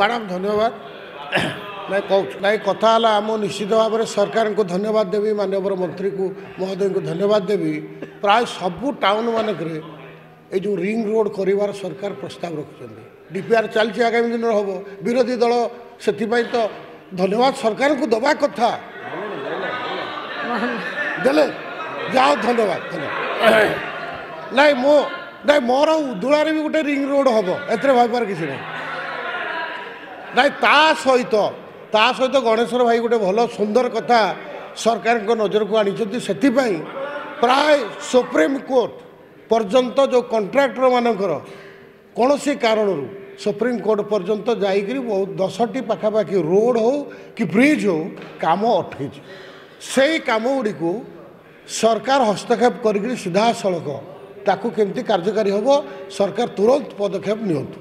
Madam धन्यवाद नहीं कहूँ नहीं कथा आम निश्चित भाव में सरकार को धन्यवाद देवी माननीय मंत्री को महोदय को धन्यवाद देवी प्राय सबू टाउन मानक ये जो रिंग रोड कर सरकार प्रस्ताव रखुच्च डीपीआर चलती आगामी दिन हम विरोधी दल से तो धन्यवाद सरकार को दबा कथा देले जाओ धन्यवाद नहीं मो नहीं मोर उदुला भी गोटे रिंग रोड हम ए भाबार किसी नहीं नहीं ता सहित गणेश्वर भाई गोटे भल सुंदर कथा सरकार को नजर को आनी से प्राय सुप्रीम कोर्ट पर्यंत जो कंट्राक्टर मानकर कौन सी कारण सुप्रीम कोर्ट पर्यंत जाइकरी बहुत 10टी पाखापाखि रोड हो कि ब्रिज हो काम अटकी से काम गुड़ी को सरकार हस्तक्षेप कर सीधा सड़क ताकू केमती कार्यकारी हम सरकार तुरंत पदक्षेप नियंतु।